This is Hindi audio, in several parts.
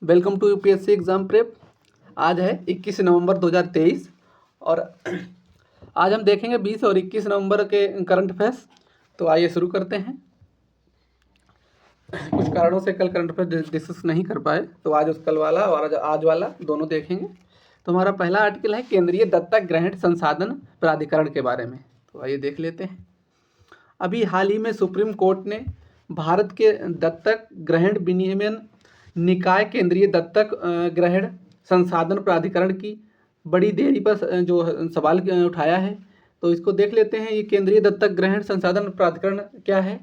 Welcome to UPSC exam prep. आज है 21 नवंबर 2023 और आज हम देखेंगे 20 और 21 नवंबर के करंट अफेयर्स। तो आइए शुरू करते हैं। कुछ कारणों से कल करंट अफेयर डिस्कस नहीं कर पाए, तो आज उस कल वाला और आज वाला दोनों देखेंगे। तो हमारा पहला आर्टिकल है केंद्रीय दत्तक ग्रहण संसाधन प्राधिकरण के बारे में। तो आइए देख लेते हैं। अभी हाल ही में सुप्रीम कोर्ट ने भारत के दत्तक ग्रहण विनियमन निकाय केंद्रीय दत्तक ग्रहण संसाधन प्राधिकरण की बड़ी देरी पर जो सवाल उठाया है, तो इसको देख लेते हैं। ये केंद्रीय दत्तक ग्रहण संसाधन प्राधिकरण क्या है?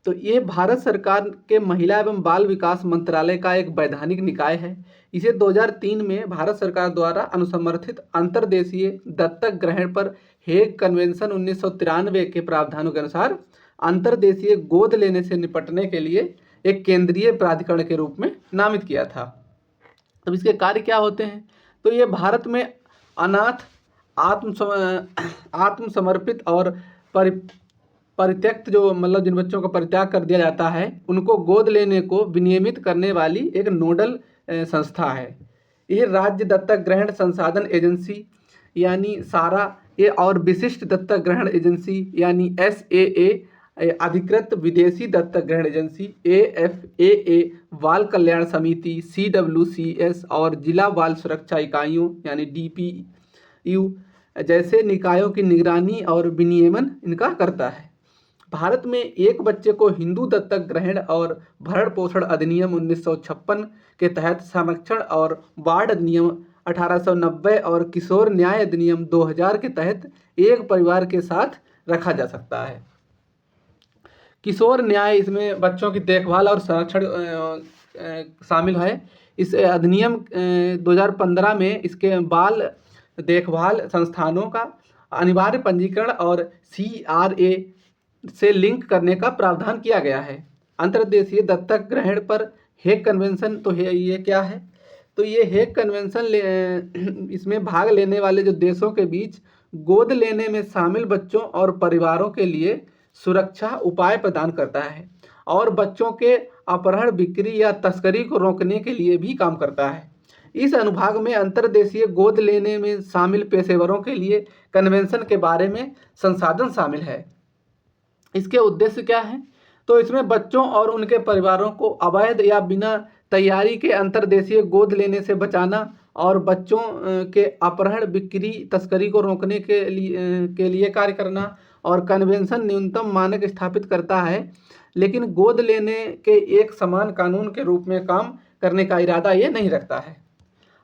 तो ये भारत सरकार के महिला एवं बाल विकास मंत्रालय का एक वैधानिक निकाय है। इसे 2003 में भारत सरकार द्वारा अनुसमर्थित अंतर्देशीय दत्तक ग्रहण पर हेग कन्वेंशन 1993 के प्रावधानों के अनुसार अंतर्देशीय गोद लेने से निपटने के लिए एक केंद्रीय प्राधिकरण के रूप में नामित किया था। तब इसके कार्य क्या होते हैं? तो ये भारत में अनाथ, आत्मसमर्पित और परित्यक्त जो मतलब जिन बच्चों का परित्याग कर दिया जाता है, उनको गोद लेने को विनियमित करने वाली एक नोडल संस्था है। ये राज्य दत्तक ग्रहण संसाधन एजेंसी यानी सारा ये और विशिष्ट दत्तक ग्रहण एजेंसी यानी SAA, अधिकृत विदेशी दत्तक ग्रहण एजेंसी AFAA, बाल कल्याण समिति CWCS और जिला बाल सुरक्षा इकाइयों यानी DPU जैसे निकायों की निगरानी और विनियमन इनका करता है। भारत में एक बच्चे को हिंदू दत्तक ग्रहण और भरण पोषण अधिनियम 1956 के तहत संरक्षण और वार्ड अधिनियम 1890 और किशोर न्याय अधिनियम 2000 के तहत एक परिवार के साथ रखा जा सकता है। किशोर न्याय इसमें बच्चों की देखभाल और संरक्षण शामिल है। इस अधिनियम 2015 में इसके बाल देखभाल संस्थानों का अनिवार्य पंजीकरण और CRA से लिंक करने का प्रावधान किया गया है। अंतर्देशीय दत्तक ग्रहण पर हेग कन्वेंशन, तो ये क्या है? तो ये हेग कन्वेंशन इसमें भाग लेने वाले जो देशों के बीच गोद लेने में शामिल बच्चों और परिवारों के लिए सुरक्षा उपाय प्रदान करता है और बच्चों के अपहरण, बिक्री या तस्करी को रोकने के लिए भी काम करता है। इस अनुभाग में अंतर्देशीय गोद लेने में शामिल पेशेवरों के लिए कन्वेंशन के बारे में संसाधन शामिल है। इसके उद्देश्य क्या है? तो इसमें बच्चों और उनके परिवारों को अवैध या बिना तैयारी के अंतर्देशीय गोद लेने से बचाना और बच्चों के अपहरण, बिक्री, तस्करी को रोकने के लिए कार्य करना। और कन्वेंशन न्यूनतम मानक स्थापित करता है, लेकिन गोद लेने के एक समान कानून के रूप में काम करने का इरादा ये नहीं रखता है।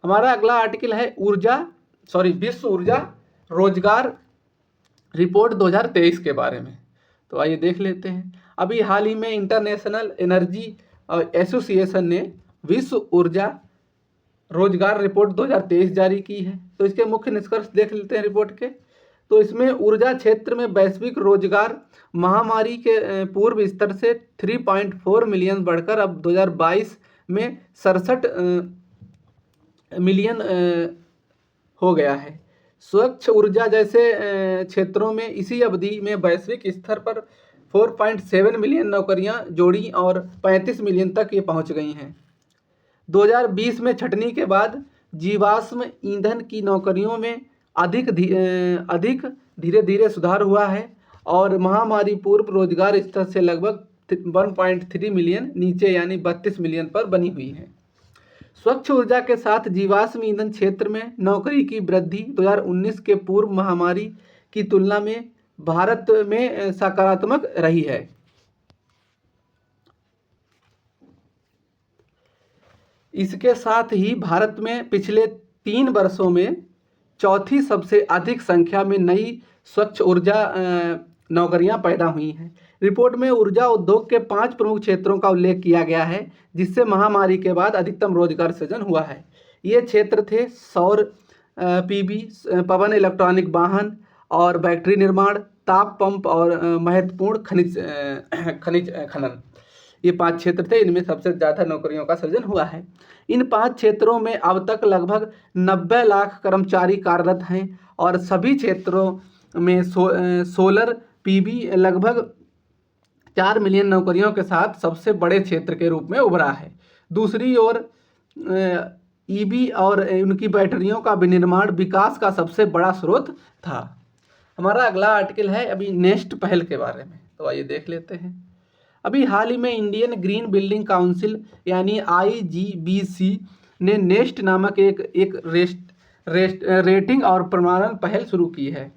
हमारा अगला आर्टिकल है विश्व ऊर्जा रोजगार रिपोर्ट 2023 के बारे में। तो आइए देख लेते हैं। अभी हाल ही में इंटरनेशनल एनर्जी एसोसिएशन ने विश्व ऊर्जा रोजगार रिपोर्ट 2023 जारी की है। तो इसके मुख्य निष्कर्ष देख लेते हैं रिपोर्ट के। तो इसमें ऊर्जा क्षेत्र में वैश्विक रोजगार महामारी के पूर्व स्तर से 3.4 मिलियन बढ़कर अब 2022 में 67 मिलियन हो गया है। स्वच्छ ऊर्जा जैसे क्षेत्रों में इसी अवधि में वैश्विक स्तर पर 4.7 मिलियन नौकरियां जोड़ी और 35 मिलियन तक ये पहुंच गई हैं। 2020 में छटनी के बाद जीवाश्म ईंधन की नौकरियों में अधिक धीरे धीरे सुधार हुआ है और महामारी पूर्व रोजगार स्तर से लगभग 1.3 मिलियन नीचे यानी 32 मिलियन पर बनी हुई है। स्वच्छ ऊर्जा के साथ जीवाश्म ईंधन क्षेत्र में नौकरी की वृद्धि 2019 के पूर्व महामारी की तुलना में भारत में सकारात्मक रही है। इसके साथ ही भारत में पिछले 3 वर्षों में चौथी सबसे अधिक संख्या में नई स्वच्छ ऊर्जा नौकरियां पैदा हुई हैं। रिपोर्ट में ऊर्जा उद्योग के 5 प्रमुख क्षेत्रों का उल्लेख किया गया है जिससे महामारी के बाद अधिकतम रोजगार सृजन हुआ है। ये क्षेत्र थे सौर PV, पवन इलेक्ट्रॉनिक वाहन और बैटरी निर्माण, ताप पंप और महत्वपूर्ण खनिज खनन। ये 5 क्षेत्र थे, इनमें सबसे ज़्यादा नौकरियों का सृजन हुआ है। इन 5 क्षेत्रों में अब तक लगभग 90 लाख कर्मचारी कार्यरत हैं और सभी क्षेत्रों में सोलर PV लगभग 4 मिलियन नौकरियों के साथ सबसे बड़े क्षेत्र के रूप में उभरा है। दूसरी ओर ईवी और उनकी बैटरियों का विनिर्माण विकास का सबसे बड़ा स्रोत था। हमारा अगला आर्टिकल है अभी नेस्ट पहल के बारे में, तो आइए देख लेते हैं। अभी हाल ही में इंडियन ग्रीन बिल्डिंग काउंसिल यानी IGBC ने नेस्ट नामक एक रेटिंग और प्रमाणन पहल शुरू की है,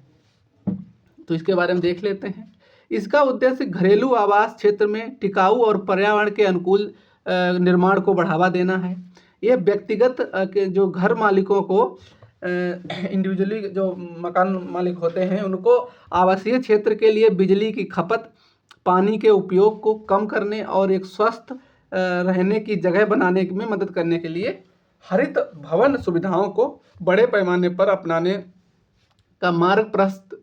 तो इसके बारे में देख लेते हैं। इसका उद्देश्य घरेलू आवास क्षेत्र में टिकाऊ और पर्यावरण के अनुकूल निर्माण को बढ़ावा देना है। ये व्यक्तिगत जो घर मालिकों को इंडिविजुअली जो मकान मालिक होते हैं उनको आवासीय क्षेत्र के लिए बिजली की खपत, पानी के उपयोग को कम करने और एक स्वस्थ रहने की जगह बनाने में मदद करने के लिए हरित भवन सुविधाओं को बड़े पैमाने पर अपनाने का मार्ग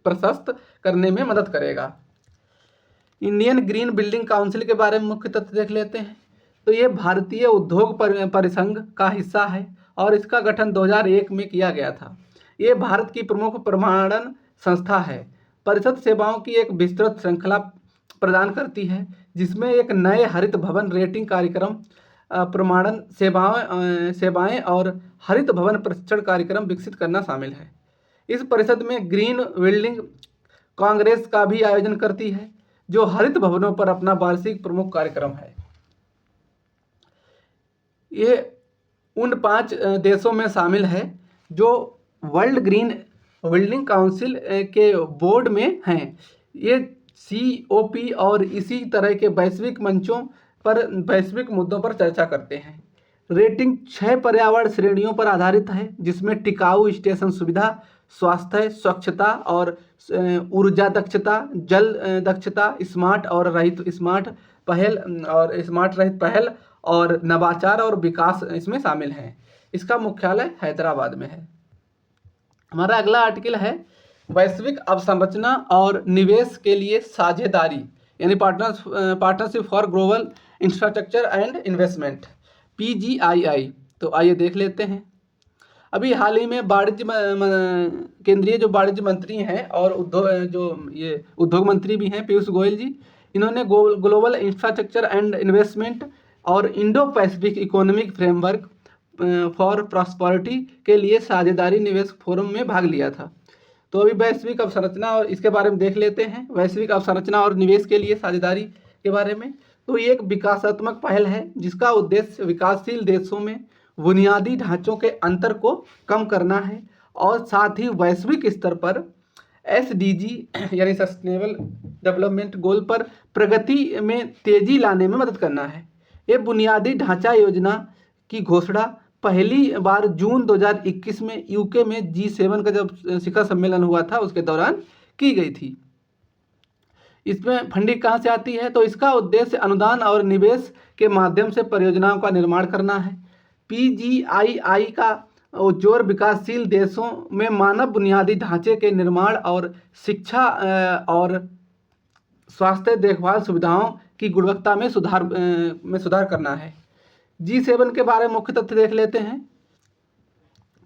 प्रशस्त करने में मदद करेगा। इंडियन ग्रीन बिल्डिंग काउंसिल के बारे में मुख्य तथ्य देख लेते हैं। तो ये भारतीय उद्योग परिसंघ का हिस्सा है और इसका गठन 2001 में किया गया था। ये भारत की प्रमुख प्रमाणन संस्था है। परिषद सेवाओं की एक विस्तृत श्रृंखला प्रदान करती है जिसमें एक नए हरित भवन रेटिंग कार्यक्रम, प्रमाणन सेवाएं और हरित भवन प्रशिक्षण कार्यक्रम विकसित करना शामिल है। इस परिषद में ग्रीन बिल्डिंग कांग्रेस का भी आयोजन करती है जो हरित भवनों पर अपना वार्षिक प्रमुख कार्यक्रम है। ये उन 5 देशों में शामिल है जो वर्ल्ड ग्रीन बिल्डिंग काउंसिल के बोर्ड में हैं। ये COP और इसी तरह के वैश्विक मंचों पर वैश्विक मुद्दों पर चर्चा करते हैं। रेटिंग 6 पर्यावरण श्रेणियों पर आधारित है जिसमें टिकाऊ स्टेशन सुविधा, स्वास्थ्य, स्वच्छता और ऊर्जा दक्षता, जल दक्षता, स्मार्ट रहित पहल और नवाचार और विकास इसमें शामिल हैं। इसका मुख्यालय हैदराबाद में है। हमारा अगला आर्टिकल है वैश्विक अवसंरचना और निवेश के लिए साझेदारी यानी partnership for global infrastructure and investment, PGII। तो आइए देख लेते हैं। अभी हाल ही में केंद्रीय जो वाणिज्य मंत्री हैं और उद्योग मंत्री भी हैं पीयूष गोयल जी, इन्होंने ग्लोबल इंफ्रास्ट्रक्चर एंड इन्वेस्टमेंट और Indo Pacific economic framework for prosperity के लिए साझेदारी निवेश फोरम में भाग लिया था। तो अभी वैश्विक अवसंरचना और इसके बारे में देख लेते हैं। वैश्विक अवसंरचना और निवेश के लिए साझेदारी के बारे में, तो ये एक विकासात्मक पहल है जिसका उद्देश्य विकासशील देशों में बुनियादी ढांचों के अंतर को कम करना है और साथ ही वैश्विक स्तर पर SDG यानी सस्टेनेबल डेवलपमेंट गोल पर प्रगति में तेजी लाने में मदद करना है। ये बुनियादी ढांचा योजना की घोषणा पहली बार जून 2021 में UK में G7 का जब शिखर सम्मेलन हुआ था उसके दौरान की गई थी। इसमें फंडिंग कहाँ से आती है? तो इसका उद्देश्य अनुदान और निवेश के माध्यम से परियोजनाओं का निर्माण करना है। PGII का जोर विकासशील देशों में मानव बुनियादी ढांचे के निर्माण और शिक्षा और स्वास्थ्य देखभाल सुविधाओं की गुणवत्ता में सुधार करना है। G7 के बारे में मुख्य तथ्य देख लेते हैं।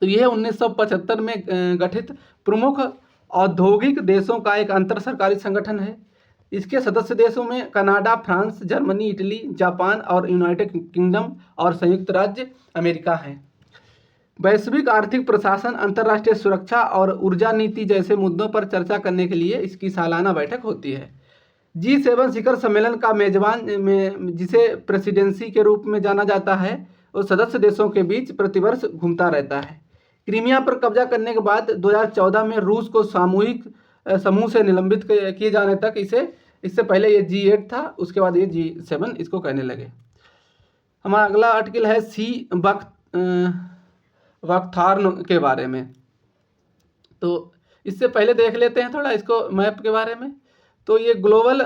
तो यह 1975 में गठित प्रमुख औद्योगिक देशों का एक अंतर सरकारी संगठन है। इसके सदस्य देशों में Canada, France, Germany, Italy, Japan और यूनाइटेड किंगडम और संयुक्त राज्य अमेरिका हैं। वैश्विक आर्थिक प्रशासन, अंतर्राष्ट्रीय सुरक्षा और ऊर्जा नीति जैसे मुद्दों पर चर्चा करने के लिए इसकी सालाना बैठक होती है। G7 शिखर सम्मेलन का मेजबान में जिसे प्रेसिडेंसी के रूप में जाना जाता है और सदस्य देशों के बीच प्रतिवर्ष घूमता रहता है। क्रीमिया पर कब्जा करने के बाद 2014 में रूस को सामूहिक समूह से निलंबित किए जाने तक इससे पहले ये G8 था, उसके बाद ये G7 इसको कहने लगे। हमारा अगला आर्टिकल है वक्थार्न के बारे में। तो इससे पहले देख लेते हैं थोड़ा इसको मैप के बारे में। तो ये ग्लोबल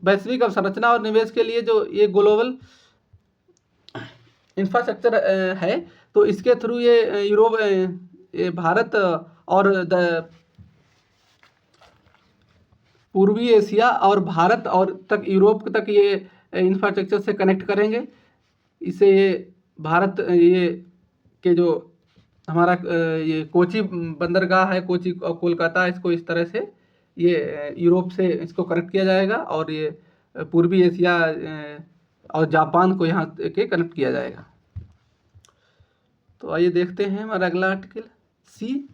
वैश्विक अवसंरचना और निवेश के लिए जो ये ग्लोबल इंफ्रास्ट्रक्चर है, तो इसके थ्रू ये यूरोप, ये भारत और पूर्वी एशिया और भारत और तक यूरोप तक ये इंफ्रास्ट्रक्चर से कनेक्ट करेंगे। इससे ये भारत ये के जो हमारा ये कोची बंदरगाह है, कोची और कोलकाता, इसको इस तरह से ये यूरोप से इसको कनेक्ट किया जाएगा और ये पूर्वी एशिया और जापान को यहाँ के कनेक्ट किया जाएगा। तो आइए देखते हैं हमारा अगला आर्टिकल सी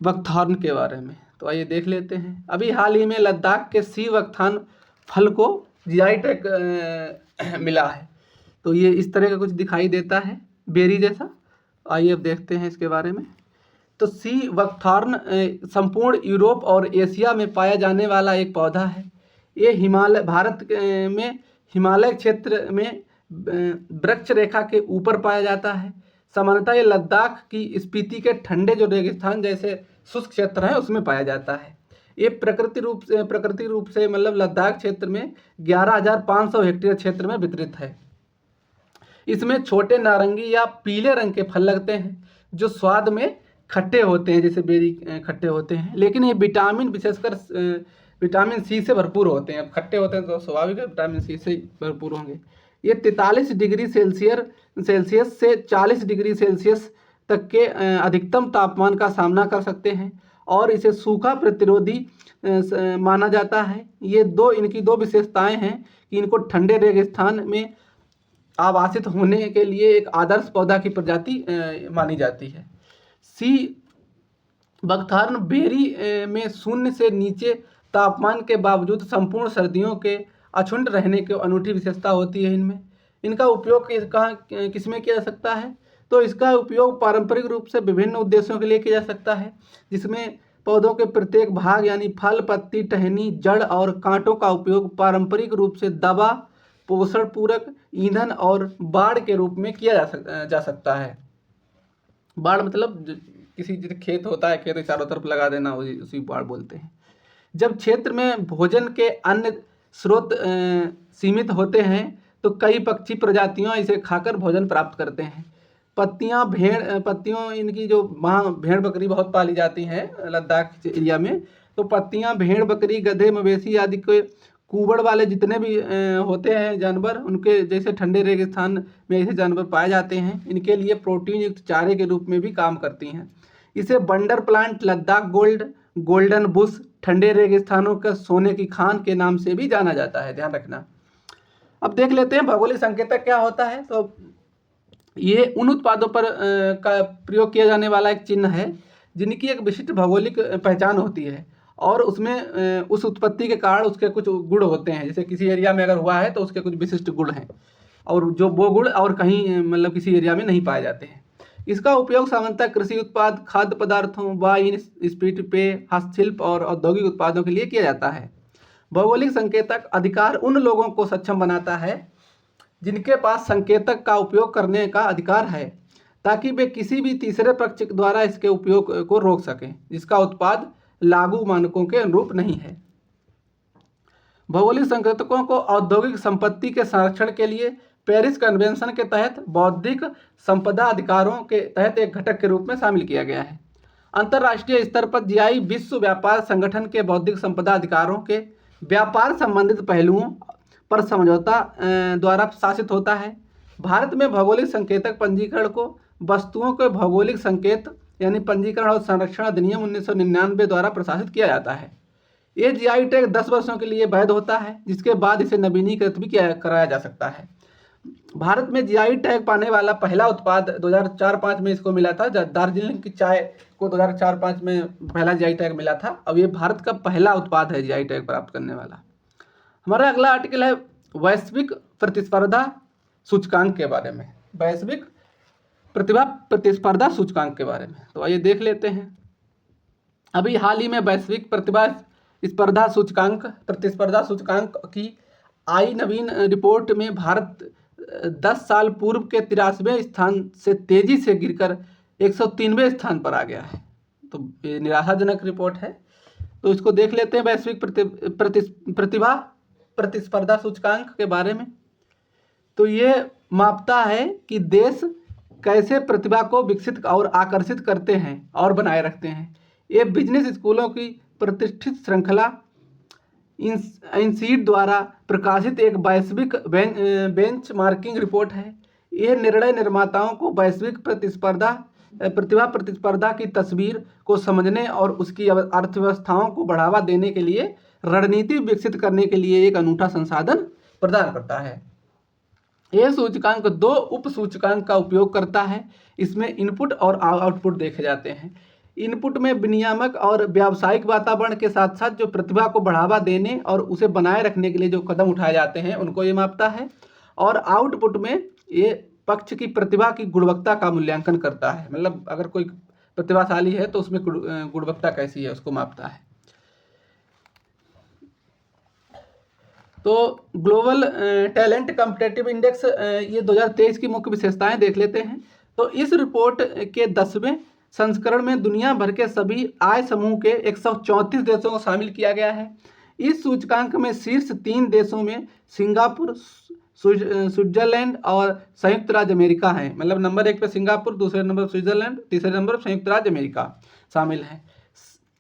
बकथॉर्न के बारे में। तो आइए देख लेते हैं। अभी हाल ही में लद्दाख के सी बकथॉर्न फल को जीआई टैग मिला है। तो ये इस तरह का कुछ दिखाई देता है, बेरी जैसा। आइए अब देखते हैं इसके बारे में। तो सी बकथॉर्न संपूर्ण यूरोप और एशिया में पाया जाने वाला एक पौधा है। ये भारत में हिमालय क्षेत्र में वृक्ष रेखा के ऊपर पाया जाता है। सामान्यतः ये लद्दाख की स्पीति के ठंडे जो रेगिस्तान जैसे शुष्क क्षेत्र है उसमें पाया जाता है। ये प्रकृति रूप से मतलब लद्दाख क्षेत्र में 11,500 हेक्टेयर क्षेत्र में वितरित है। इसमें छोटे नारंगी या पीले रंग के फल लगते हैं जो स्वाद में खट्टे होते हैं, जैसे बेरी खट्टे होते हैं, लेकिन ये विटामिन विशेषकर विटामिन सी से भरपूर होते हैं। अब खट्टे होते हैं तो स्वाभाविक है विटामिन सी से भरपूर होंगे। ये 43 डिग्री सेल्सियस से 40 डिग्री सेल्सियस तक के अधिकतम तापमान का सामना कर सकते हैं और इसे सूखा प्रतिरोधी माना जाता है। इनकी दो विशेषताएं हैं कि इनको ठंडे रेगिस्तान में आवासित होने के लिए एक आदर्श पौधा की प्रजाति मानी जाती है। सी बकथॉर्न बेरी में शून्य से नीचे तापमान के बावजूद संपूर्ण सर्दियों के अक्षुण्ण रहने की अनूठी विशेषता होती है इनमें। इनका उपयोग किसमें किया जा सकता है? तो इसका उपयोग पारंपरिक रूप से विभिन्न उद्देश्यों के लिए किया जा सकता है, जिसमें पौधों के प्रत्येक भाग यानी फल, पत्ती, टहनी, जड़ और कांटों का उपयोग पारंपरिक रूप से दवा, पोषण पूरक, ईंधन और बाड़ के रूप में किया जा सकता है। बाड़ मतलब किसी खेत होता है, खेत के चारों तरफ लगा देना, उसी बाड़ बोलते हैं। जब क्षेत्र में भोजन के अन्य स्रोत सीमित होते हैं तो कई पक्षी प्रजातियां इसे खाकर भोजन प्राप्त करते हैं। पत्तियों इनकी जो वहाँ भेड़ बकरी बहुत पाली जाती हैं लद्दाख एरिया में, तो पत्तियां भेड़ बकरी, गधे, मवेशी आदि के कुबड़ वाले जितने भी होते हैं जानवर, उनके जैसे ठंडे रेगिस्तान में ऐसे जानवर पाए जाते हैं। इनके लिए प्रोटीन युक्त चारे के रूप में भी काम करती हैं। इसे बंडर प्लांट, लद्दाख गोल्डन बुश, ठंडे रेगिस्तानों का सोने की खान के नाम से भी जाना जाता है, ध्यान रखना। अब देख लेते हैं भौगोलिक संकेतक क्या होता है। तो ये उन उत्पादों पर का प्रयोग किया जाने वाला एक चिन्ह है जिनकी एक विशिष्ट भौगोलिक पहचान होती है और उसमें उस उत्पत्ति के कारण उसके कुछ गुण होते हैं। जैसे किसी एरिया में अगर हुआ है तो उसके कुछ विशिष्ट गुण हैं और जो वो गुण और कहीं मतलब किसी एरिया में नहीं पाए जाते हैं। इसका उपयोग सामान्यतः कृषि उत्पाद, खाद्य पदार्थों, वाइन, स्पीट पेय, हस्तशिल्प और औद्योगिक उत्पादों के लिए किया जाता है। भौगोलिक संकेतक अधिकार उन लोगों को सक्षम बनाता है जिनके पास संकेतक का उपयोग करने का अधिकार है, ताकि वे किसी भी तीसरे पक्ष द्वारा इसके उपयोग को रोक सकें जिसका उत्पाद लागू मानकों के अनुरूप नहीं है। भौगोलिक संकेतकों को औद्योगिक संपत्ति के संरक्षण के लिए पेरिस कन्वेंशन के तहत बौद्धिक संपदा अधिकारों के तहत एक घटक के रूप में शामिल किया गया है। अंतर्राष्ट्रीय स्तर पर जीआई विश्व व्यापार संगठन के बौद्धिक संपदा अधिकारों के व्यापार संबंधित पहलुओं पर समझौता द्वारा शासित होता है। भारत में भौगोलिक संकेतक पंजीकरण को वस्तुओं के भौगोलिक संकेत यानी पंजीकरण और संरक्षण अधिनियम 1999 द्वारा प्रशासित किया जाता है। ये जीआई टैग 10 वर्षों के लिए वैध होता है, जिसके बाद इसे नवीनीकृत भी कराया जा सकता है। भारत में जीआई टैग पाने वाला पहला उत्पाद 2004-05 में इसको मिला था। दार्जिलिंग की चाय को 2004-05 में पहला जीआई टैग मिला था। अब ये भारत का पहला उत्पाद है जीआई टैग प्राप्त करने वाला। हमारा अगला आर्टिकल है वैश्विक प्रतिस्पर्धा सूचकांक के बारे में, वैश्विक प्रतिस्पर्धा सूचकांक के बारे में। तो आइए देख लेते हैं। अभी हाल ही में वैश्विक प्रतिस्पर्धा सूचकांक की आई नवीन रिपोर्ट में भारत 10 साल पूर्व के 83वें स्थान से तेजी से गिरकर 103वें स्थान पर आ गया है। तो ये निराशाजनक रिपोर्ट है। तो इसको देख लेते हैं वैश्विक प्रतिस्पर्धा सूचकांक के बारे में। तो ये मापता है कि देश कैसे प्रतिभा को विकसित और आकर्षित करते हैं और बनाए रखते हैं। ये बिजनेस स्कूलों की प्रतिष्ठित श्रृंखला इनसीड द्वारा प्रकाशित एक वैश्विक बेंचमार्किंग रिपोर्ट है। यह निर्णय निर्माताओं को वैश्विक प्रतिस्पर्धा की तस्वीर को समझने और उसकी अर्थव्यवस्थाओं को बढ़ावा देने के लिए रणनीति विकसित करने के लिए एक अनूठा संसाधन प्रदान करता है। यह सूचकांक दो उप सूचकांक का उपयोग करता है। इसमें इनपुट और आउटपुट देखे जाते हैं। इनपुट में विनियामक और व्यावसायिक वातावरण के साथ साथ जो प्रतिभा को बढ़ावा देने और उसे बनाए रखने के लिए जो कदम उठाए जाते हैं उनको ये मापता है। और आउटपुट में ये पक्ष की प्रतिभा की गुणवत्ता का मूल्यांकन करता है, मतलब अगर कोई प्रतिभाशाली है तो उसमें गुणवत्ता कैसी है उसको मापता है। तो ग्लोबल टैलेंट कॉम्पिटिटिव इंडेक्स ये 2023 की मुख्य विशेषताएं देख लेते हैं। तो इस रिपोर्ट के 10वें संस्करण में दुनिया भर के सभी आय समूह के 134 देशों को शामिल किया गया है। इस सूचकांक में शीर्ष 3 देशों में सिंगापुर, स्विट्जरलैंड और संयुक्त राज्य अमेरिका हैं। मतलब नंबर 1 पे सिंगापुर, दूसरे नंबर पर स्विट्जरलैंड, तीसरे नंबर पर संयुक्त राज्य अमेरिका शामिल हैं।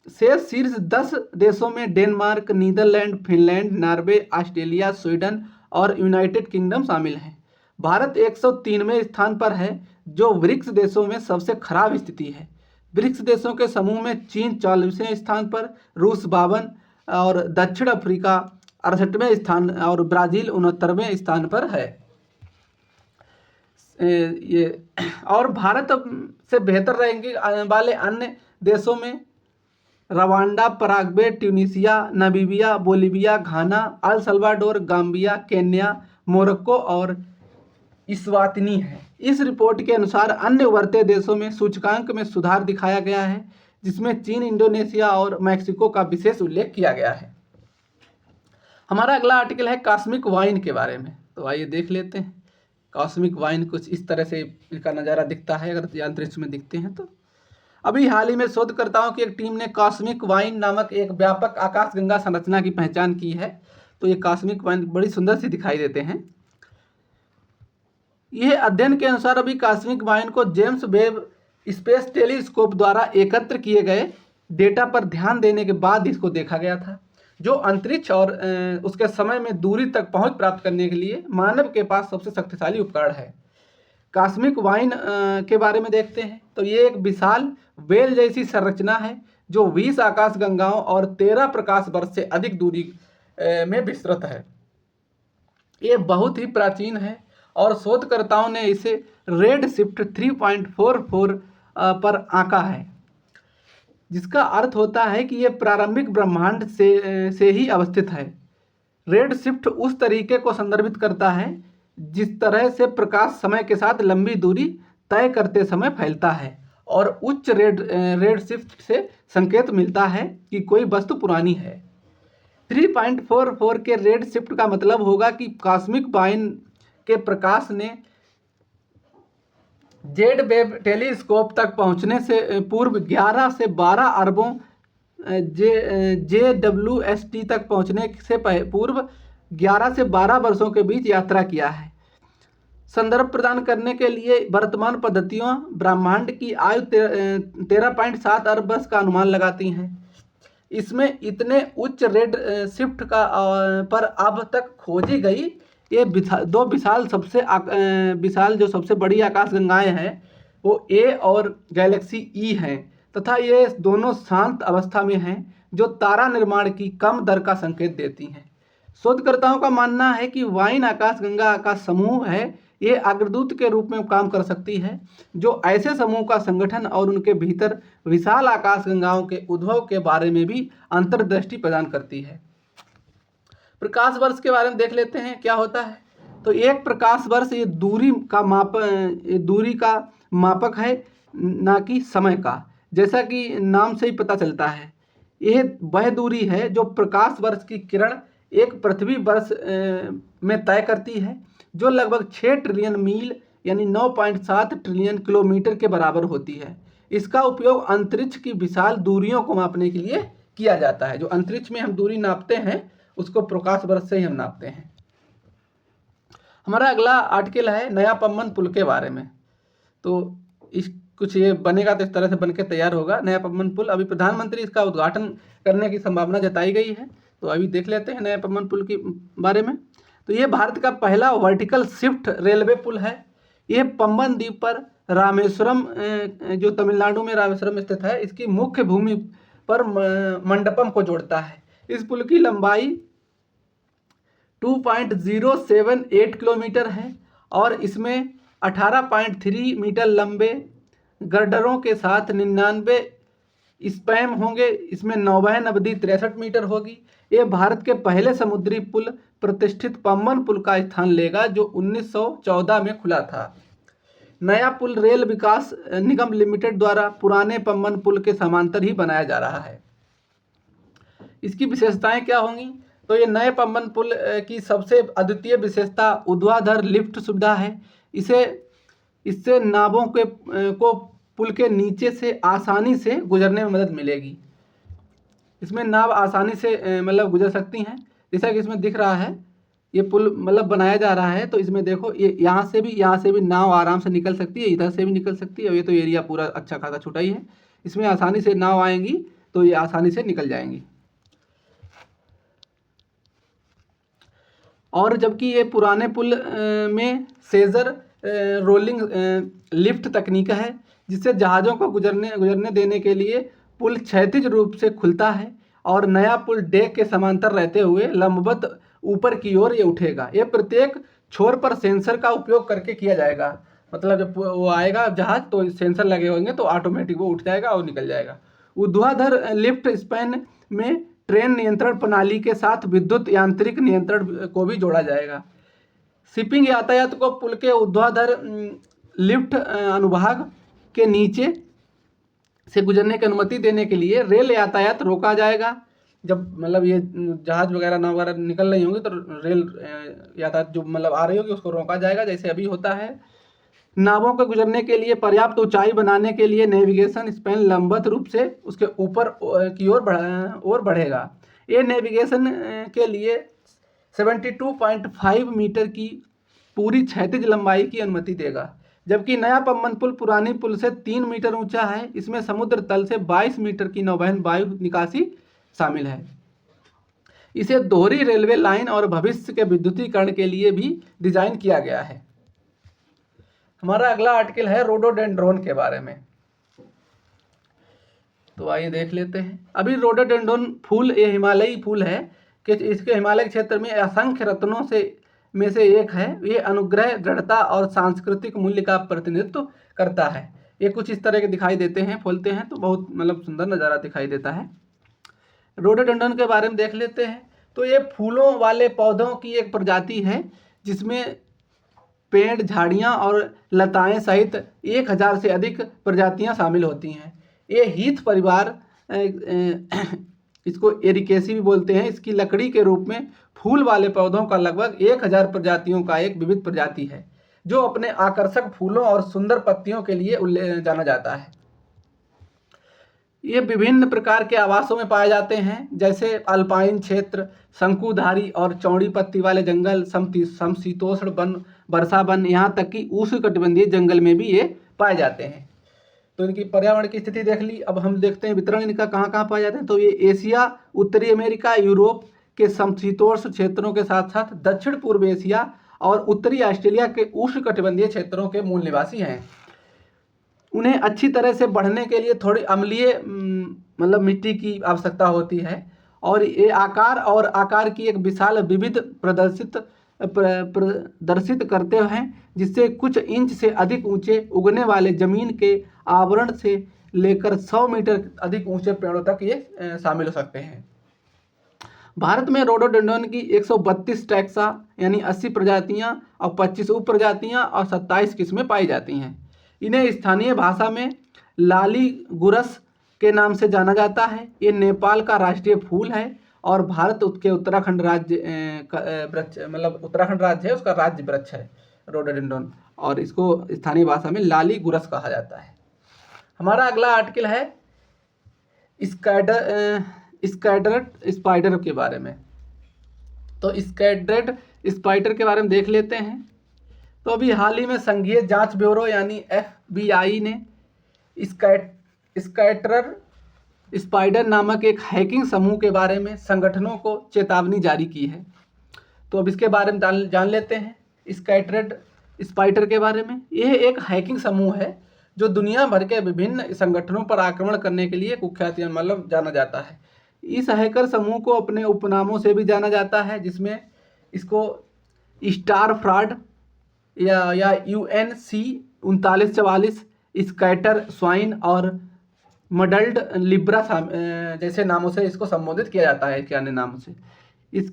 शेष शीर्ष 10 देशों में Denmark, Netherlands, Finland, Norway, Australia, Sweden और यूनाइटेड किंगडम शामिल हैं। भारत 103वें स्थान पर है, जो ब्रिक्स देशों में सबसे खराब स्थिति है। ब्रिक्स देशों के समूह में चीन 44वें स्थान पर, रूस 52 और दक्षिण अफ्रीका 68वें स्थान और ब्राज़ील 69वें स्थान पर है। ये और भारत से बेहतर रैंकिंग वाले अन्य देशों में Rwanda, Paraguay, Tunisia, Namibia, Bolivia, Ghana, El Salvador, Gambia, Kenya, Morocco और इस्वातिनी है। इस रिपोर्ट के अनुसार अन्य उभरते देशों में सूचकांक में सुधार दिखाया गया है, जिसमें चीन, इंडोनेशिया और मैक्सिको का विशेष उल्लेख किया गया है। हमारा अगला आर्टिकल है कॉस्मिक वाइन के बारे में। तो आइए देख लेते हैं। कॉस्मिक वाइन कुछ इस तरह से इनका नज़ारा दिखता है अगर अंतरिक्ष में दिखते हैं तो। अभी हाल ही में शोधकर्ताओं की एक टीम ने कॉस्मिक वाइन नामक एक व्यापक आकाशगंगा संरचना की पहचान की है। तो ये कॉस्मिक वाइन बड़ी सुंदर सी दिखाई देते हैं। यह अध्ययन के अनुसार अभी कॉस्मिक वाइन को जेम्स वेब स्पेस टेलीस्कोप द्वारा एकत्र किए गए डेटा पर ध्यान देने के बाद इसको देखा गया था, जो अंतरिक्ष और उसके समय में दूरी तक पहुंच प्राप्त करने के लिए मानव के पास सबसे शक्तिशाली उपकरण है। कॉस्मिक वाइन के बारे में देखते हैं। तो ये एक विशाल वेल जैसी संरचना है जो 20 आकाशगंगाओं और 13 प्रकाश वर्ष से अधिक दूरी में विस्तृत है। ये बहुत ही प्राचीन है और शोधकर्ताओं ने इसे रेड शिफ्ट 3.44 पर आंका है, जिसका अर्थ होता है कि यह प्रारंभिक ब्रह्मांड से ही अवस्थित है। रेड शिफ्ट उस तरीके को संदर्भित करता है जिस तरह से प्रकाश समय के साथ लंबी दूरी तय करते समय फैलता है, और उच्च रेड शिफ्ट से संकेत मिलता है कि कोई वस्तु पुरानी है। 3.44 के रेड शिफ्ट का मतलब होगा कि कॉस्मिक वाइन के प्रकाश ने जेड वेब टेलीस्कोप तक पहुंचने से पूर्व 11 से 12 अरबों JWST तक पहुंचने से पूर्व 11 से 12 वर्षों के बीच यात्रा किया है। संदर्भ प्रदान करने के लिए वर्तमान पद्धतियों ब्रह्मांड की आयु 13.7 अरब वर्ष का अनुमान लगाती हैं। इसमें इतने उच्च रेड शिफ्ट का पर अब तक खोजी गई ये दो विशाल जो सबसे बड़ी आकाशगंगाएं हैं वो ए और गैलेक्सी ई हैं, तथा ये दोनों शांत अवस्था में हैं, जो तारा निर्माण की कम दर का संकेत देती हैं। शोधकर्ताओं का मानना है कि वाइन आकाशगंगा का समूह है, ये अग्रदूत के रूप में काम कर सकती है, जो ऐसे समूह का संगठन और उनके भीतर विशाल आकाशगंगाओं के उद्भव के बारे में भी अंतर्दृष्टि प्रदान करती है। प्रकाश वर्ष के बारे में देख लेते हैं क्या होता है। तो एक प्रकाश वर्ष ये दूरी का मापक है, ना कि समय का, जैसा कि नाम से ही पता चलता है। यह वह दूरी है जो प्रकाश वर्ष की किरण एक पृथ्वी वर्ष में तय करती है, जो लगभग 6 ट्रिलियन मील यानी 9.7 ट्रिलियन किलोमीटर के बराबर होती है। इसका उपयोग अंतरिक्ष की विशाल दूरियों को मापने के लिए किया जाता है। जो अंतरिक्ष में हम दूरी नापते हैं उसको प्रकाश वर्ष से ही हम नापते हैं। हमारा अगला आर्टिकल है नया पम्बन पुल के बारे में। तो इस कुछ ये बनेगा तो इस तरह से बन के तैयार होगा नया पम्बन पुल। अभी प्रधानमंत्री इसका उद्घाटन करने की संभावना जताई गई है। तो अभी देख लेते हैं नया पम्बन पुल के बारे में। तो ये भारत का पहला वर्टिकल शिफ्ट रेलवे पुल है। यह पम्बन द्वीप पर रामेश्वरम, जो तमिलनाडु में रामेश्वरम स्थित है, इसकी मुख्य भूमि पर मंडपम को जोड़ता है। इस पुल की लंबाई 2.078 किलोमीटर है और इसमें 18.3 मीटर लंबे गर्डरों के साथ 99 स्पैम होंगे। इसमें नौवहन अवधि 63 मीटर होगी। ये भारत के पहले समुद्री पुल प्रतिष्ठित पम्बन पुल का स्थान लेगा जो 1914 में खुला था। नया पुल रेल विकास निगम लिमिटेड द्वारा पुराने पम्बन पुल के समांतर ही बनाया जा रहा है। इसकी विशेषताएं क्या होंगी? तो ये नए पम्बन पुल की सबसे अद्वितीय विशेषता ऊर्ध्वाधर लिफ्ट सुविधा है। इससे नावों को पुल के नीचे से आसानी से गुजरने में मदद मिलेगी। इसमें नाव आसानी से मतलब गुजर सकती हैं। जैसा कि इसमें दिख रहा है, ये पुल मतलब बनाया जा रहा है, तो इसमें देखो ये यहाँ से भी नाव आराम से निकल सकती है, इधर से भी निकल सकती है। और ये तो एरिया पूरा अच्छा खासा छोटा ही है, इसमें आसानी से नाव आएंगी तो ये आसानी से निकल जाएंगी। और जबकि ये पुराने पुल में सेजर रोलिंग लिफ्ट तकनीक है, जिससे जहाज़ों को गुजरने देने के लिए पुल क्षैतिज रूप से खुलता है और नया पुल डेक के समांतर रहते हुए लंबवत ऊपर की ओर ये उठेगा। ये प्रत्येक छोर पर सेंसर का उपयोग करके किया जाएगा। मतलब जब वो आएगा जहाज तो सेंसर लगे होंगे तो ऑटोमेटिक वो उठ जाएगा और निकल जाएगा। ऊर्ध्वाधर लिफ्ट स्पैन में ट्रेन नियंत्रण प्रणाली के साथ विद्युत यांत्रिक नियंत्रण को भी जोड़ा जाएगा। शिपिंग यातायात को पुल के ऊर्ध्वाधर लिफ्ट अनुभाग के नीचे से गुजरने की अनुमति देने के लिए रेल यातायात रोका जाएगा। जब मतलब ये जहाज वगैरह नाव वगैरह निकल रही होंगी तो रेल यातायात जो मतलब आ रही होगी उसको रोका जाएगा, जैसे अभी होता है। नावों के गुजरने के लिए पर्याप्त ऊंचाई बनाने के लिए नेविगेशन स्पैन लंबवत रूप से उसके ऊपर की ओर बढ़ेगा। ये नेविगेशन के लिए 72.5 मीटर की पूरी क्षैतिज लंबाई की अनुमति देगा। जबकि नया पम्बन पुल पुरानी पुल से 3 मीटर ऊंचा है। इसमें समुद्र तल से 22 मीटर की नौवहन वायु निकासी शामिल है। इसे दोहरी रेलवे लाइन और भविष्य के विद्युतीकरण के लिए भी डिजाइन किया गया है। हमारा अगला आर्टिकल है रोडोडेंड्रोन के बारे में, तो आइए देख लेते हैं। अभी रोडोडेंड्रोन फूल ये हिमालयी फूल है कि इसके हिमालय क्षेत्र में असंख्य रत्नों में से एक है। ये अनुग्रह, दृढ़ता और सांस्कृतिक मूल्य का प्रतिनिधित्व करता है। ये कुछ इस तरह के दिखाई देते हैं, फूलते हैं तो बहुत मतलब सुंदर नज़ारा दिखाई देता है। रोडोडेंड्रोन के बारे में देख लेते हैं। तो ये फूलों वाले पौधों की एक प्रजाति है जिसमें पेड़, झाड़ियाँ और लताएं सहित 1000 से अधिक प्रजातियाँ शामिल होती हैं। ये हीथ परिवार, इसको एरिकेसी भी बोलते हैं, इसकी लकड़ी के रूप में फूल वाले पौधों का लगभग 1000 प्रजातियों का एक विविध प्रजाति है जो अपने आकर्षक फूलों और सुंदर पत्तियों के लिए जाना जाता है। ये विभिन्न प्रकार के आवासों में पाए जाते हैं, जैसे अल्पाइन क्षेत्र, शंकुधारी और चौड़ी पत्ती वाले जंगल, समशीतोष्ण वन, वर्षा वन, यहाँ तक कि उष्णकटिबंधीय जंगल में भी ये पाए जाते हैं। तो इनकी पर्यावरण की स्थिति देख ली। अब हम देखते हैं वितरण इनका कहाँ कहाँ पाए जाते हैं। तो ये एशिया, उत्तरी अमेरिका, यूरोप के समशीतोष्ण क्षेत्रों के साथ साथ दक्षिण पूर्व एशिया और उत्तरी ऑस्ट्रेलिया के उष्णकटिबंधीय क्षेत्रों के मूल निवासी हैं। उन्हें अच्छी तरह से बढ़ने के लिए थोड़ी अम्लीय मतलब मिट्टी की आवश्यकता होती है और ये आकार की एक विशाल विविध प्रदर्शित करते हैं, जिससे कुछ इंच से अधिक ऊंचे उगने वाले जमीन के आवरण से लेकर 100 मीटर अधिक ऊंचे पेड़ों तक ये शामिल हो सकते हैं। भारत में रोडोडेंड्रॉन की 132 टैक्सा यानी 80 प्रजातियां और 25 उप प्रजातियां और 27 किस्में पाई जाती हैं। इन्हें स्थानीय भाषा में लाली गुरस के नाम से जाना जाता है। ये नेपाल का राष्ट्रीय फूल है और भारत के उत्तराखंड राज्य वृक्ष मतलब उत्तराखंड राज्य है उसका राज्य वृक्ष है रोडोडेंड्रॉन, और इसको स्थानीय भाषा में लाली गुरस कहा जाता है। हमारा अगला आर्टिकल है स्काइड्रेट स्पाइडर के बारे में। तो स्काइड्रेट स्पाइडर के बारे में देख लेते हैं। तो अभी हाल ही में संघीय जांच ब्यूरो यानी FBI ने स्काइड्रेट स्पाइडर नामक एक हैकिंग समूह के बारे में संगठनों को चेतावनी जारी की है। तो अब इसके बारे में जान लेते हैं स्काइड्रेट स्पाइडर के बारे में। यह एक हैकिंग समूह है जो दुनिया भर के विभिन्न संगठनों पर आक्रमण करने के लिए कुख्यात मतलब जाना जाता है। इस हैकर समूह को अपने उपनामों से भी जाना जाता है, जिसमें इसको स्टार फ्रॉड, या UNC 3944 स्कैटर स्वाइन और मडल्ड लिब्रा जैसे नामों से इसको संबोधित किया जाता है, क्या अन्य नामों से।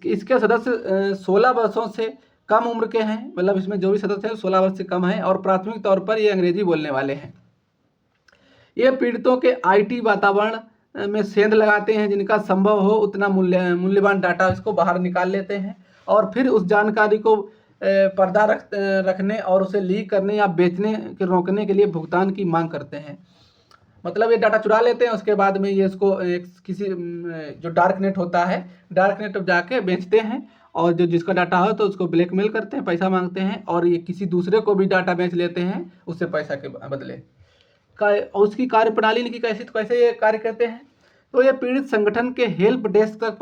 इसके सदस्य 16 वर्षों से कम उम्र के हैं, मतलब इसमें जो भी सदस्य हैं 16 वर्ष से कम हैं और प्राथमिक तौर पर ये अंग्रेजी बोलने वाले हैं। ये पीड़ितों के IT वातावरण में सेंध लगाते हैं, जिनका संभव हो उतना मूल्यवान डाटा इसको बाहर निकाल लेते हैं और फिर उस जानकारी को पर्दा रखने और उसे लीक करने या बेचने के रोकने के लिए भुगतान की मांग करते हैं। मतलब ये डाटा चुरा लेते हैं, उसके बाद में ये इसको किसी जो डार्क नेट होता है, डार्क नेट पर जाके बेचते हैं और जो जिसका डाटा हो तो उसको ब्लैकमेल करते हैं, पैसा मांगते हैं और ये किसी दूसरे को भी डाटा बेच लेते हैं उससे पैसा के बदले। उसकी कार्यप्रणाली इनकी कैसे ये कार्य करते हैं, तो ये पीड़ित संगठन के हेल्प डेस्क तक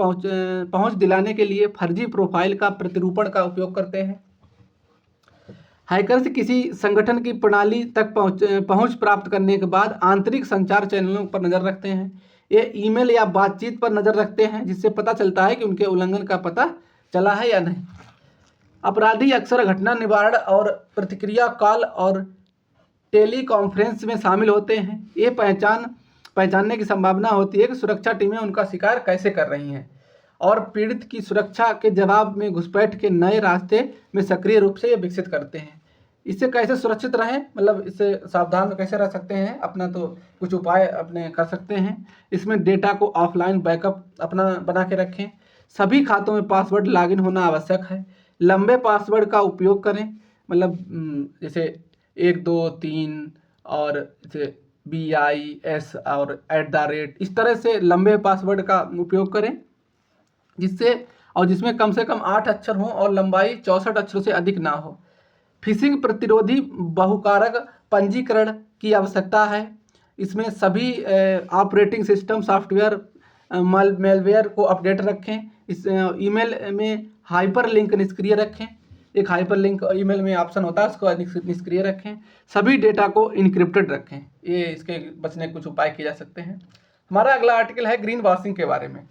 पहुंच दिलाने के लिए फर्जी प्रोफाइल का प्रतिरूपण का उपयोग करते हैं। हैकर्स किसी संगठन की प्रणाली तक पहुंच प्राप्त करने के बाद आंतरिक संचार चैनलों पर नज़र रखते हैं। ये ईमेल या बातचीत पर नज़र रखते हैं, जिससे पता चलता है कि उनके उल्लंघन का पता चला है या नहीं। अपराधी अक्सर घटना निवारण और प्रतिक्रिया कॉल और टेली कॉन्फ्रेंस में शामिल होते हैं। ये पहचानने की संभावना होती है कि सुरक्षा टीमें उनका शिकार कैसे कर रही हैं और पीड़ित की सुरक्षा के जवाब में घुसपैठ के नए रास्ते में सक्रिय रूप से ये विकसित करते हैं। इससे कैसे सुरक्षित रहें, मतलब इससे सावधान कैसे रह सकते हैं, अपना तो कुछ उपाय अपने कर सकते हैं। इसमें डेटा को ऑफलाइन बैकअप अपना बना के रखें। सभी खातों में पासवर्ड लॉगिन होना आवश्यक है। लंबे पासवर्ड का उपयोग करें, मतलब जैसे 1 2 3 और जैसे BIS और @ इस तरह से लंबे पासवर्ड का उपयोग करें जिसमें कम से कम 8 अक्षर हों और लंबाई 64 अक्षरों से अधिक ना हो। फिशिंग प्रतिरोधी बहुकारक पंजीकरण की आवश्यकता है। इसमें सभी ऑपरेटिंग सिस्टम सॉफ्टवेयर मेलवेयर को अपडेट रखें। इस ईमेल में हाइपरलिंक निष्क्रिय रखें। एक हाइपरलिंक ईमेल में ऑप्शन होता है, उसको निष्क्रिय रखें। सभी डेटा को इनक्रिप्टेड रखें। ये इसके बचने के कुछ उपाय किए जा सकते हैं। हमारा अगला आर्टिकल है ग्रीन वॉशिंग के बारे में।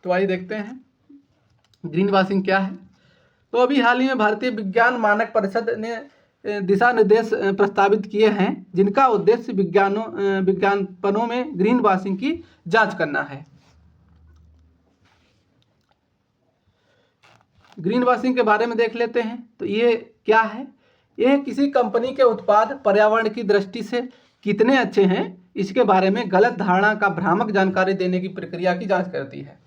तो आइए देखते हैं ग्रीन वॉशिंग क्या है। तो अभी हाल ही में भारतीय विज्ञान मानक परिषद ने दिशा निर्देश प्रस्तावित किए हैं, जिनका उद्देश्य विज्ञापनों में ग्रीन वॉशिंग की जांच करना है। ग्रीन वॉशिंग के बारे में देख लेते हैं। तो ये क्या है, ये किसी कंपनी के उत्पाद पर्यावरण की दृष्टि से कितने अच्छे हैं, इसके बारे में गलत धारणा का भ्रामक जानकारी देने की प्रक्रिया की जांच करती है।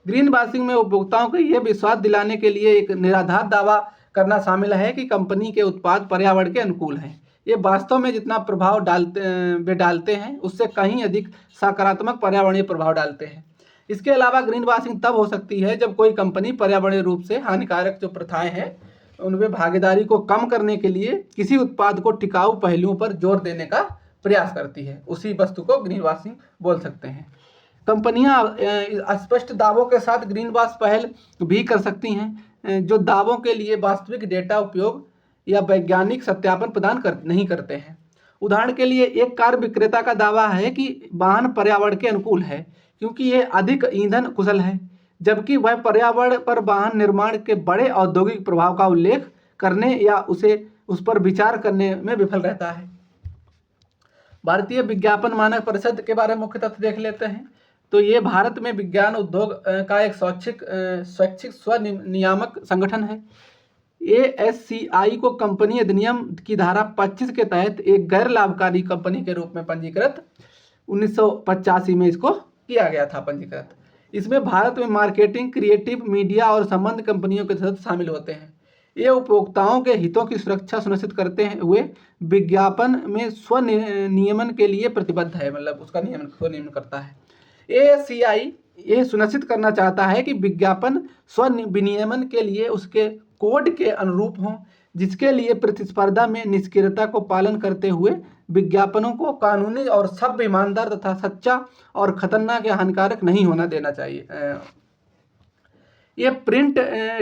ग्रीन वॉशिंग में उपभोक्ताओं को यह विश्वास दिलाने के लिए एक निराधार दावा करना शामिल है कि कंपनी के उत्पाद पर्यावरण के अनुकूल हैं। ये वास्तव में जितना प्रभाव डालते हैं उससे कहीं अधिक सकारात्मक पर्यावरणीय प्रभाव डालते हैं। इसके अलावा ग्रीन वॉशिंग तब हो सकती है जब कोई कंपनी पर्यावरणीय रूप से हानिकारक जो प्रथाएं हैं उनमें भागीदारी को कम करने के लिए किसी उत्पाद को टिकाऊ पहलुओं पर जोर देने का प्रयास करती है। उसी वस्तु को ग्रीन वॉशिंग बोल सकते हैं। कंपनियां स्पष्ट दावों के साथ ग्रीन वॉश पहल भी कर सकती हैं, जो दावों के लिए वास्तविक डेटा उपयोग या वैज्ञानिक सत्यापन प्रदान नहीं करते हैं। उदाहरण के लिए एक कार विक्रेता का दावा है कि वाहन पर्यावरण के अनुकूल है क्योंकि यह अधिक ईंधन कुशल है, जबकि वह पर्यावरण पर वाहन निर्माण के बड़े औद्योगिक प्रभाव का उल्लेख करने या उस पर विचार करने में विफल रहता है। भारतीय विज्ञापन मानक परिषद के बारे में मुख्य तथ्य देख लेते हैं। तो ये भारत में विज्ञान उद्योग का एक स्वैच्छिक स्वनियामक संगठन है। ASCI को कंपनी अधिनियम की धारा 25 के तहत एक गैर लाभकारी कंपनी के रूप में पंजीकृत 1985 में इसको किया गया था पंजीकृत। इसमें भारत में मार्केटिंग, क्रिएटिव, मीडिया और संबंध कंपनियों के सदस्य शामिल होते हैं। ये उपभोक्ताओं के हितों की सुरक्षा सुनिश्चित करते हुए विज्ञापन में स्वनियमन के लिए प्रतिबद्ध है, मतलब उसका स्वनियमन करता है। ASCI ये सुनिश्चित करना चाहता है कि विज्ञापन स्वनियमन के लिए उसके कोड के अनुरूप हों, जिसके लिए प्रतिस्पर्धा में निष्क्रियता को पालन करते हुए विज्ञापनों को कानूनी और सभ्य, ईमानदार तथा सच्चा और खतरनाक या हानिकारक नहीं होना देना चाहिए। ये print,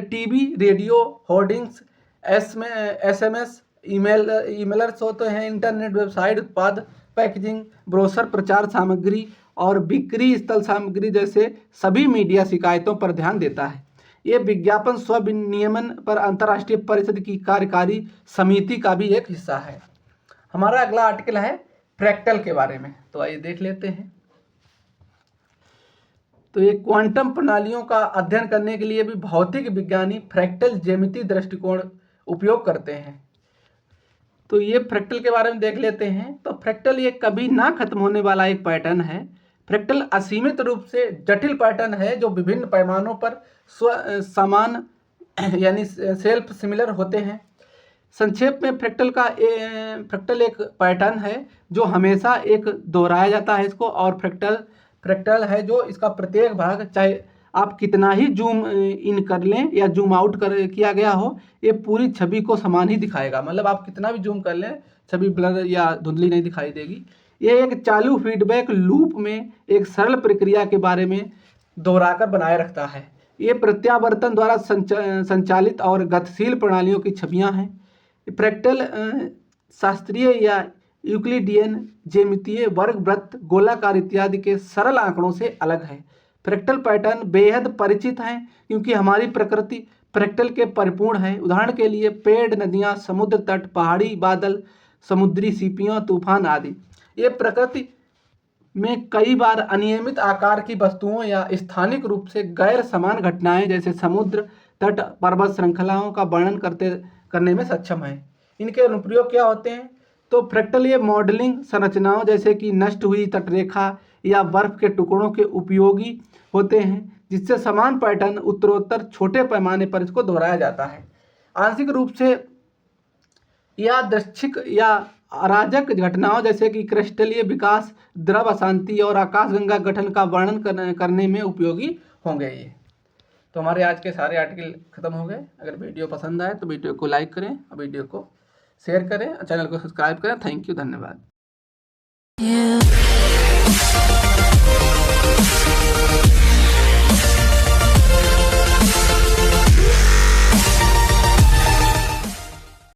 TV, radio, hoardings, SMS, emailers होते हैं, इंटरनेट, वेबसाइट, उत्पाद पैकेजिंग, ब्रोशर, प्रचार सामग्री और बिक्री स्थल सामग्री जैसे सभी मीडिया शिकायतों पर ध्यान देता है। ये विज्ञापन स्व विनियमन पर अंतर्राष्ट्रीय परिषद की कार्यकारी समिति का भी एक हिस्सा है। हमारा अगला आर्टिकल है फ्रैक्टल के बारे में, तो आइए देख लेते हैं। तो ये क्वांटम प्रणालियों का अध्ययन करने के लिए भी भौतिक विज्ञानी फ्रैक्टल ज्यामिति दृष्टिकोण उपयोग करते हैं। तो ये फ्रैक्टल के बारे में देख लेते हैं। तो फ्रैक्टल ये कभी ना खत्म होने वाला एक पैटर्न है। फ्रैक्टल असीमित रूप से जटिल पैटर्न है जो विभिन्न पैमानों पर समान यानी सेल्फ सिमिलर होते हैं। संक्षेप में फ्रैक्टल एक पैटर्न है जो हमेशा एक दोहराया जाता है इसको, और फ्रैक्टल है जो इसका प्रत्येक भाग, चाहे आप कितना ही जूम इन कर लें या जूम आउट किया गया हो, ये पूरी छवि को समान ही दिखाएगा। मतलब आप कितना भी जूम कर लें, छवि ब्लर या धुंधली नहीं दिखाई देगी। ये एक चालू फीडबैक लूप में एक सरल प्रक्रिया के बारे में दोहराकर बनाए रखता है। ये प्रत्यावर्तन द्वारा संचालित और गतिशील प्रणालियों की छवियां हैं। फ्रैक्टल शास्त्रीय या यूक्लिडियन ज्यामितीय वर्ग, वृत्त, गोलाकार इत्यादि के सरल आंकड़ों से अलग है। फ्रैक्टल पैटर्न बेहद परिचित हैं क्योंकि हमारी प्रकृति फ्रैक्टल के परिपूर्ण है। उदाहरण के लिए पेड़, नदियाँ, समुद्र तट, पहाड़ी बादल, समुद्री सीपियाँ, तूफान आदि। ये प्रकृति में कई बार अनियमित आकार की वस्तुओं या स्थानिक रूप से गैर समान घटनाएं जैसे समुद्र तट, पर्वत श्रृंखलाओं का वर्णन करने में सक्षम है। इनके अनुप्रयोग क्या होते हैं? तो फ्रैक्टल ये मॉडलिंग संरचनाओं जैसे कि नष्ट हुई तटरेखा या बर्फ के टुकड़ों के उपयोगी होते हैं, जिससे समान पैटर्न उत्तरोत्तर छोटे पैमाने पर इसको दोहराया जाता है। आंशिक रूप से यादृच्छिक या अराजक घटनाओं जैसे कि क्रिस्टलीय विकास, द्रव अशांति और आकाशगंगा गठन का वर्णन करने में उपयोगी होंगे ये। तो हमारे आज के सारे आर्टिकल खत्म हो गए। अगर वीडियो पसंद आए तो वीडियो को लाइक करें, वीडियो को शेयर करें, चैनल को सब्सक्राइब करें। थैंक यू, धन्यवाद।